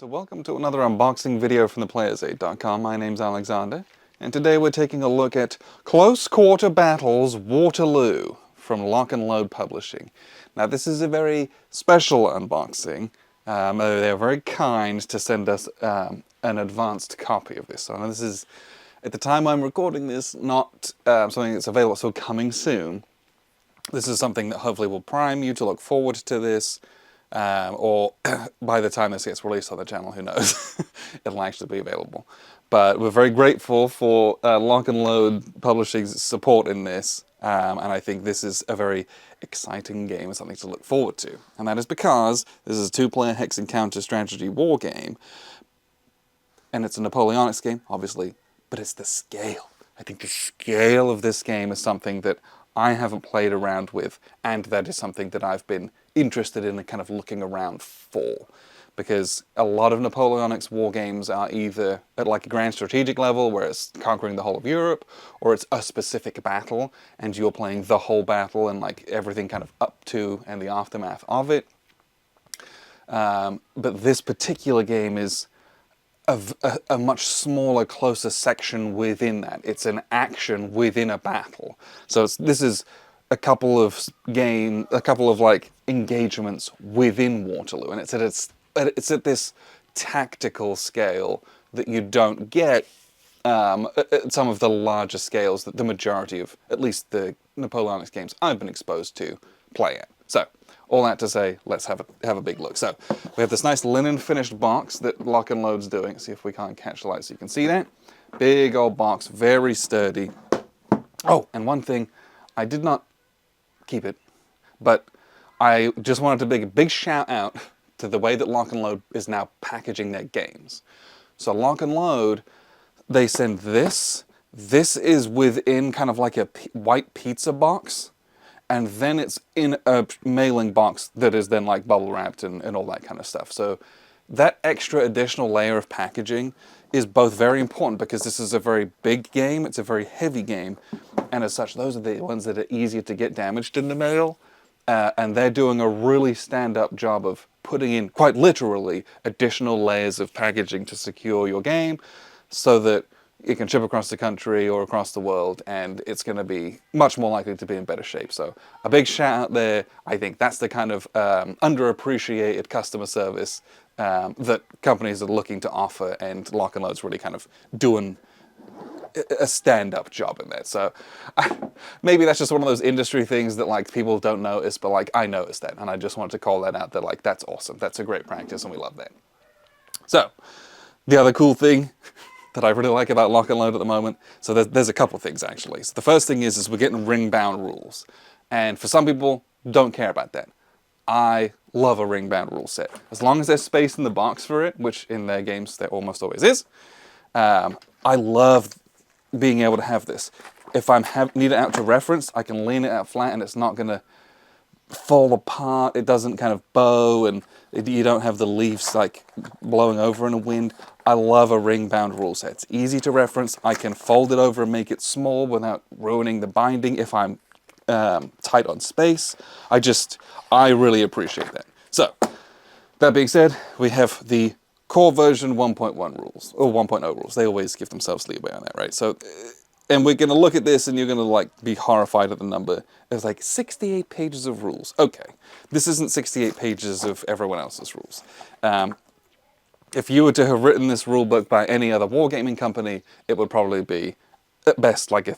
So welcome to another unboxing video from theplayersaid.com. My name's Alexander, and today we're taking a look at Close Quarter Battles Waterloo from Lock and Load Publishing. Now this is a very special unboxing. They're very kind to send us an advanced copy of this. So this is, at the time I'm recording this, not something that's available, so coming soon. This is something that hopefully will prime you to look forward to this. Or by the time this gets released on the channel, who knows, it'll actually be available. But we're very grateful for Lock and Load Publishing's support in this, and I think this is a very exciting game and something to look forward to. And that is because this is a two-player hex and counter strategy war game, and it's a Napoleonics game, obviously, but it's the scale. I think the scale of this game is something that I haven't played around with, and that is something that I've been interested in and kind of looking around for. Because a lot of Napoleonics war games are either at like a grand strategic level, where it's conquering the whole of Europe, or it's a specific battle, and you're playing the whole battle and like everything kind of up to and the aftermath of it. But this particular game is a much smaller, closer section within that. It's an action within a battle. So this is a couple of like engagements within Waterloo, and it's at this tactical scale that you don't get at some of the larger scales that the majority of, at least the Napoleonics games I've been exposed to, play at. So, all that to say, let's have a big look. So, we have this nice linen finished box that Lock and Load's doing. See if we can't catch the light so you can see that. Big old box, very sturdy. Oh, and one thing, I did not keep it, but I just wanted to make a big shout out to the way that Lock and Load is now packaging their games. So Lock and Load, they send this. This is within kind of like a white pizza box, and then it's in a mailing box that is then like bubble wrapped and all that kind of stuff. So that extra additional layer of packaging is both very important because this is a very big game, it's a very heavy game, and as such those are the ones that are easier to get damaged in the mail, and they're doing a really stand-up job of putting in, quite literally, additional layers of packaging to secure your game so that it can ship across the country or across the world, and it's going to be much more likely to be in better shape. So a big shout out there. I think that's the kind of underappreciated customer service that companies are looking to offer, and Lock and Load's really kind of doing a stand-up job in that. So maybe that's just one of those industry things that like people don't notice, but like I noticed that, and I just wanted to call that out, that like that's awesome. That's a great practice, and we love that. So the other cool thing that I really like about Lock and Load at the moment, so there's a couple of things actually. So the first thing is we're getting ring-bound rules, and for some people, don't care about that. I love a ring-bound rule set. As long as there's space in the box for it, which in their games there almost always is, I love being able to have this. If I need it out to reference, I can lean it out flat and it's not going to fall apart. It doesn't kind of bow, and you don't have the leaves like blowing over in a wind. I love a ring-bound rule set. It's easy to reference. I can fold it over and make it small without ruining the binding if I'm tight on space. I really appreciate that. So, that being said, we have the core version 1.1 rules, or 1.0 rules. They always give themselves leeway on that, right? So, and we're going to look at this and you're going to like be horrified at the number. It's like 68 pages of rules. Okay, this isn't 68 pages of everyone else's rules. If you were to have written this rule book by any other wargaming company, it would probably be, at best, like a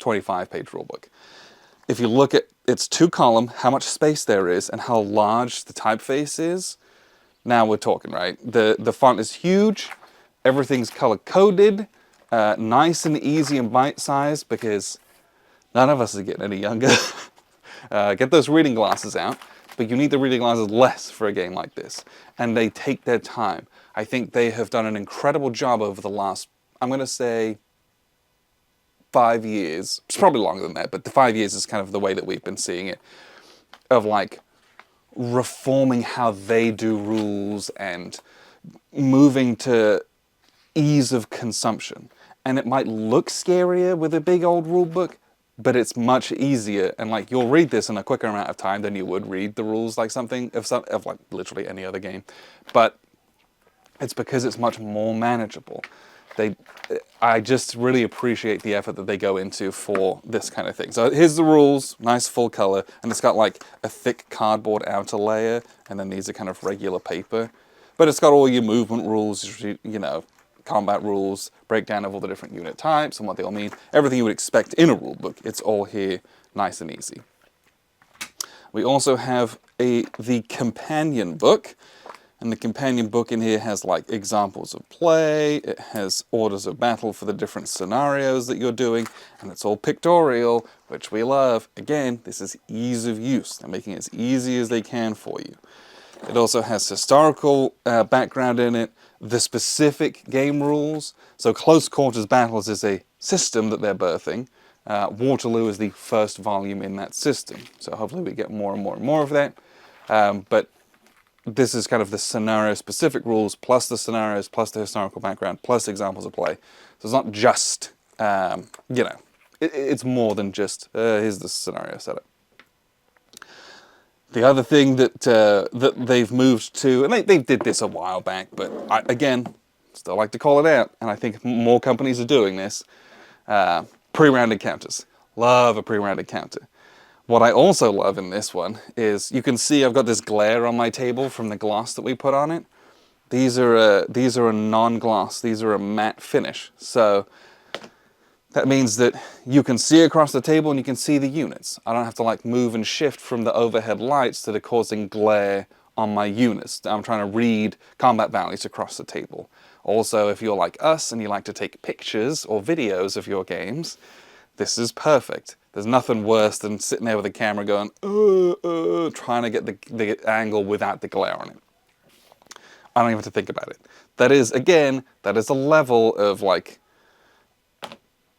25-page rule book. If you look at its two-column, how much space there is, and how large the typeface is, now we're talking, right? The font is huge, everything's color-coded, nice and easy and bite-sized, because none of us are getting any younger. Get those reading glasses out, but you need the reading glasses less for a game like this. And they take their time. I think they have done an incredible job over the last, I'm going to say, 5 years. It's probably longer than that, but the 5 years is kind of the way that we've been seeing it, of like reforming how they do rules and moving to ease of consumption. And it might look scarier with a big old rule book, but it's much easier, and like you'll read this in a quicker amount of time than you would read the rules like something of like literally any other game. But It's because it's much more manageable. I just really appreciate the effort that they go into for this kind of thing. So here's the rules, nice full color, and it's got like a thick cardboard outer layer, and then these are kind of regular paper. But it's got all your movement rules, you know, combat rules, breakdown of all the different unit types and what they all mean. Everything you would expect in a rule book, it's all here, nice and easy. We also have the companion book. And the companion book in here has like examples of play, it has orders of battle for the different scenarios that you're doing, and it's all pictorial, which we love. Again, this is ease of use. They're making it as easy as they can for you. It also has historical background in it, the specific game rules. So Close Quarters Battles is a system that they're birthing. Waterloo is the first volume in that system. So hopefully we get more and more and more of that. But this is kind of the scenario-specific rules, plus the scenarios, plus the historical background, plus examples of play. So it's not just, you know, it's more than just, here's the scenario setup. The other thing that that they've moved to, and they did this a while back, but again, still like to call it out, and I think more companies are doing this, pre-round encounters. Love a pre-round encounter. What I also love in this one is, you can see I've got this glare on my table from the gloss that we put on it. These are a non-gloss, these are a matte finish. So that means that you can see across the table and you can see the units. I don't have to like move and shift from the overhead lights that are causing glare on my units. I'm trying to read combat values across the table. Also, if you're like us and you like to take pictures or videos of your games, this is perfect. There's nothing worse than sitting there with a camera going, trying to get the angle without the glare on it. I don't even have to think about it. That is, again, that is a level of like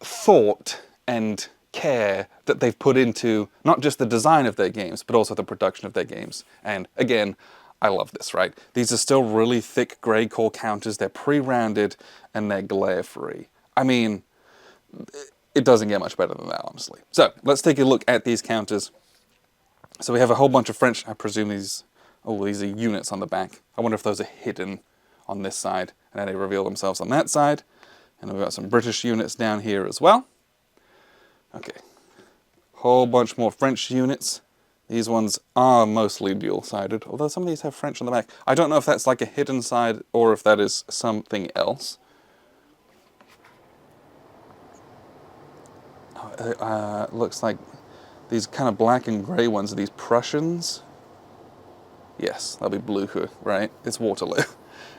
thought and care that they've put into not just the design of their games, but also the production of their games. And again, I love this, right? These are still really thick gray core counters. They're pre-rounded and they're glare-free. I mean, it doesn't get much better than that, honestly. So let's take a look at these counters. So we have a whole bunch of French, I presume these are units on the back. I wonder if those are hidden on this side, and then they reveal themselves on that side. And we've got some British units down here as well. Okay, whole bunch more French units. These ones are mostly dual-sided, although some of these have French on the back. I don't know if that's like a hidden side or if that is something else. Looks like these kind of black and grey ones are these Prussians. Yes, that'll be Blücher, right? It's Waterloo.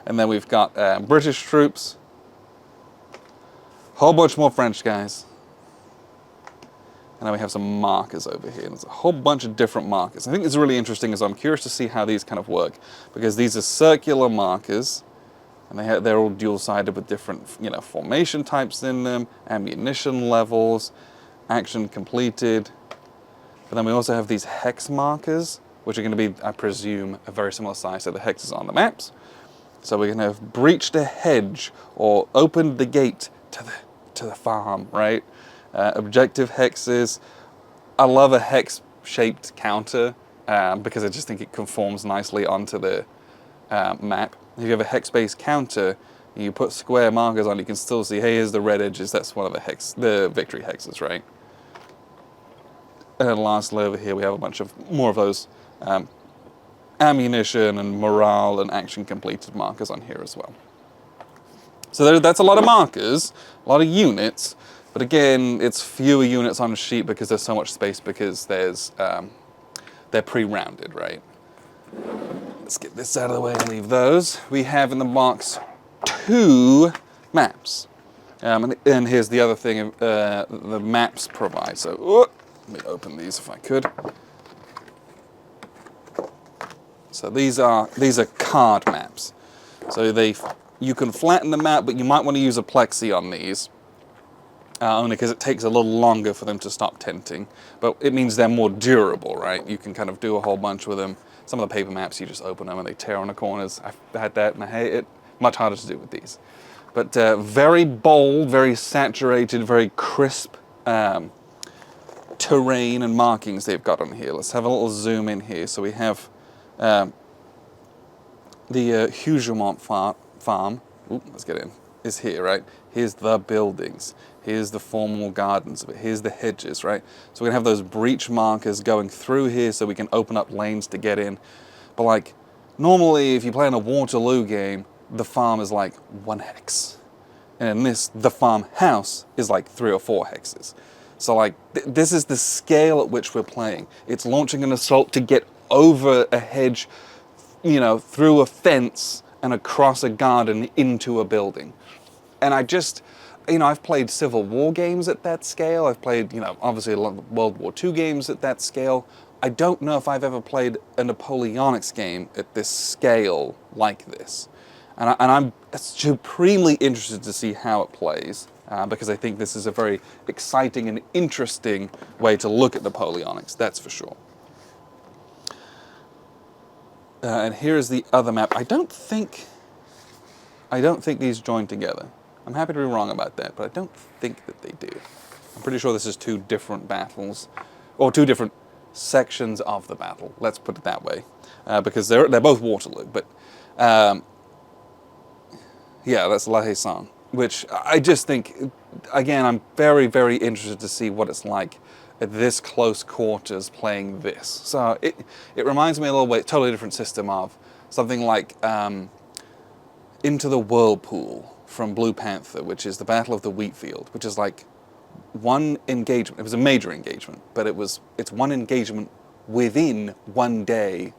And then we've got British troops. Whole bunch more French guys. And then we have some markers over here. There's a whole bunch of different markers. I think it's really interesting, as I'm curious to see how these kind of work, because these are circular markers, and they're all dual-sided with different, you know, formation types in them, ammunition levels, action completed. But then we also have these hex markers, which are going to be, I presume, a very similar size to the hexes on the maps. So we're going to have breached a hedge or opened the gate to the farm, right? Objective hexes. I love a hex-shaped counter because I just think it conforms nicely onto the map. If you have a hex-based counter, and you put square markers on, you can still see, hey, here's the red edges. That's one of the victory hexes, right? And then lastly over here, we have a bunch of more of those ammunition and morale and action completed markers on here as well. So that's a lot of markers, a lot of units, but again, it's fewer units on a sheet because there's so much space, because there's they're pre-rounded, right? Let's get this out of the way and leave those. We have in the box 2 maps. And here's the other thing the maps provide. So let me open these if I could. So these are card maps. So you can flatten them out, but you might want to use a plexi on these. Only because it takes a little longer for them to stop tinting. But it means they're more durable, right? You can kind of do a whole bunch with them. Some of the paper maps, you just open them and they tear on the corners. I've had that and I hate it. Much harder to do with these. But very bold, very saturated, very crisp terrain and markings they've got on here. Let's have a little zoom in here. So we have the Hugement farm, let's get in, is here, right? Here's the buildings. Here's the formal gardens of it. Here's the hedges, right? So we're gonna have those breach markers going through here so we can open up lanes to get in. But like, normally if you play in a Waterloo game, the farm is like 1 hex. And in this, the farmhouse is like 3 or 4 hexes. So like, this is the scale at which we're playing. It's launching an assault to get over a hedge, you know, through a fence and across a garden into a building. And I just, you know, I've played Civil War games at that scale. I've played, you know, obviously a lot of World War II games at that scale. I don't know if I've ever played a Napoleonics game at this scale like this. And I'm supremely interested to see how it plays, because I think this is a very exciting and interesting way to look at Napoleonics, that's for sure. And here is the other map. I don't think these join together. I'm happy to be wrong about that, but I don't think that they do. I'm pretty sure this is 2 different battles, or 2 different sections of the battle. Let's put it that way, because they're both Waterloo. But yeah, that's La Haye-Sainte, which I just think, again, I'm very, very interested to see what it's like at this close quarters playing this. So it reminds me a little bit, totally different system of something like Into the Whirlpool from Blue Panther, which is the Battle of the Wheatfield, which is like 1 engagement. It was a major engagement, but it's 1 engagement within 1 day,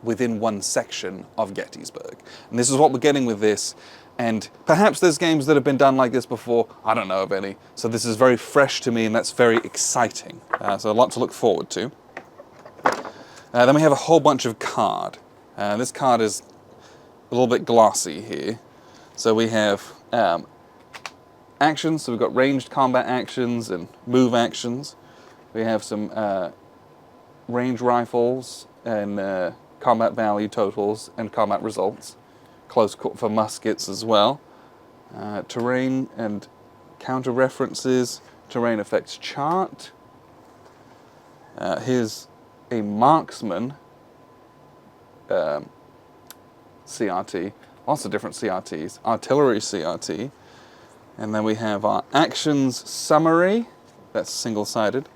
within 1 section of Gettysburg. And this is what we're getting with this. And perhaps there's games that have been done like this before. I don't know of any. So this is very fresh to me, and that's very exciting. So a lot to look forward to. Then we have a whole bunch of card. This card is a little bit glossy here. So we have actions. So we've got ranged combat actions and move actions. We have some range rifles and combat value totals and combat results. Close for muskets as well. Terrain and counter references. Terrain effects chart. Here's a marksman CRT. Lots of different CRTs. Artillery CRT. And then we have our actions summary. That's single-sided.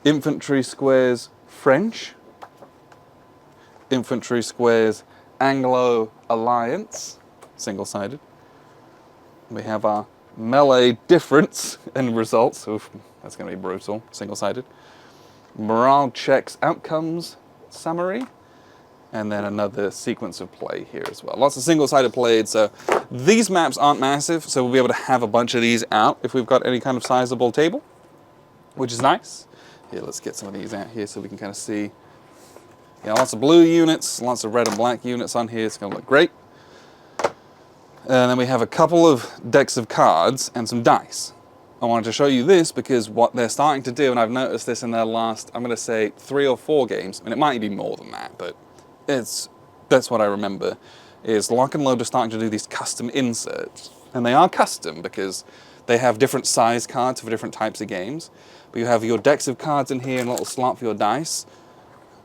Infantry squares French. Infantry squares Anglo Alliance, single-sided. We have our melee difference and results. Oof, that's going to be brutal, single-sided. Morale checks outcomes summary. And then another sequence of play here as well. Lots of single-sided played, so these maps aren't massive, so we'll be able to have a bunch of these out if we've got any kind of sizable table, which is nice. Here, let's get some of these out here so we can kind of see. Yeah, lots of blue units, lots of red and black units on here. It's going to look great. And then we have a couple of decks of cards and some dice. I wanted to show you this because what they're starting to do, and I've noticed this in their last, I'm going to say 3 or 4 games, and it might be more than that, but that's what I remember, is Lock and Load are starting to do these custom inserts. And they are custom because they have different size cards for different types of games. But you have your decks of cards in here and a little slot for your dice.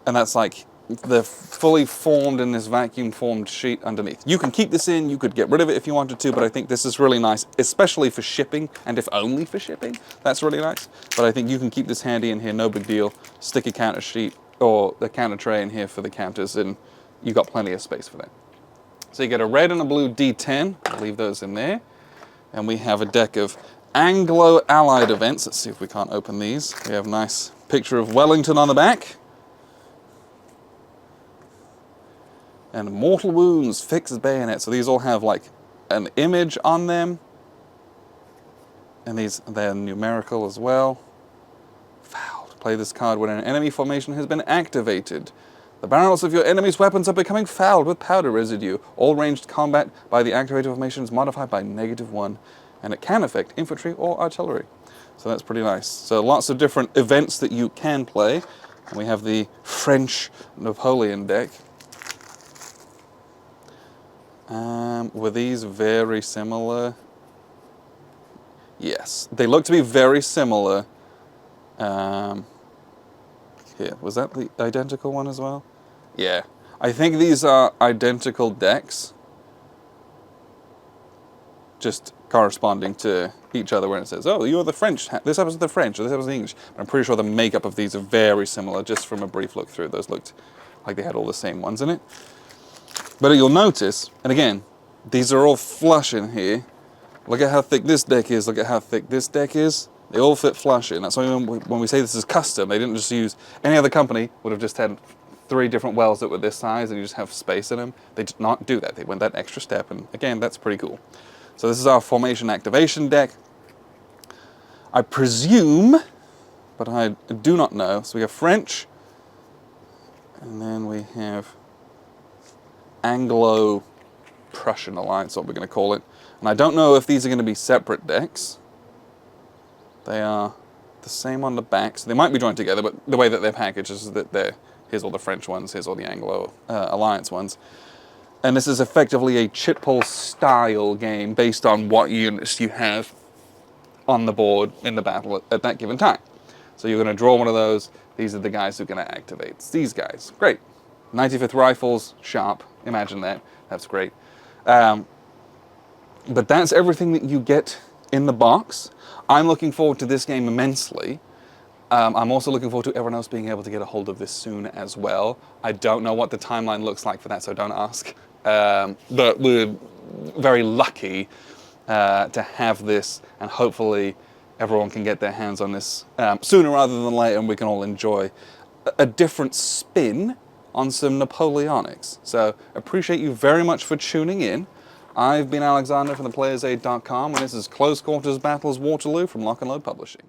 And that's like, they're fully formed in this vacuum formed sheet underneath. You can keep this in, you could get rid of it if you wanted to, but I think this is really nice, especially for shipping, and if only for shipping, that's really nice. But I think you can keep this handy in here, no big deal. Stick a counter sheet or a counter tray in here for the counters, and you've got plenty of space for that. So you get a red and a blue D10, I'll leave those in there. And we have a deck of Anglo-Allied events. Let's see if we can't open these. We have a nice picture of Wellington on the back. And mortal wounds, fixed bayonet. So these all have like an image on them. And they're numerical as well. Fouled. Play this card when an enemy formation has been activated. The barrels of your enemy's weapons are becoming fouled with powder residue. All ranged combat by the activated formation is modified by -1. And it can affect infantry or artillery. So that's pretty nice. So lots of different events that you can play. And we have the French Napoleon deck. Were these very similar? Yes, they look to be very similar. Here, was that the identical one as well? Yeah, I think these are identical decks. just corresponding to each other when it says, oh, you're the French, this happens to the French, or this happens to the English. But I'm pretty sure the makeup of these are very similar, just from a brief look through. Those looked like they had all the same ones in it. But you'll notice, and again, these are all flush in here. Look at how thick this deck is, look at how thick this deck is. They all fit flush in. That's why when we say this is custom, they didn't just use, any other company would have just had 3 different wells that were this size and you just have space in them. They did not do that. They went that extra step, and again, that's pretty cool. So this is our formation activation deck. I presume, but I do not know. So we have French, and then we have Anglo-Prussian Alliance, what we're going to call it. And I don't know if these are going to be separate decks. They are the same on the back, so they might be joined together, but the way that they're packaged is that here's all the French ones, here's all the Anglo Alliance ones. And this is effectively a chit pull style game based on what units you have on the board in the battle at that given time. So you're going to draw one of those. These are the guys who are going to activate. It's these guys. Great. 95th Rifles, sharp. Imagine that. That's great. But that's everything that you get in the box. I'm looking forward to this game immensely. I'm also looking forward to everyone else being able to get a hold of this soon as well. I don't know what the timeline looks like for that, so don't ask. But we're very lucky to have this, and hopefully everyone can get their hands on this sooner rather than later, and we can all enjoy a different spin on some Napoleonics. So appreciate you very much for tuning in. I've been Alexander from thePlayersAid.com, and this is Close Quarters Battles Waterloo from Lock and Load Publishing.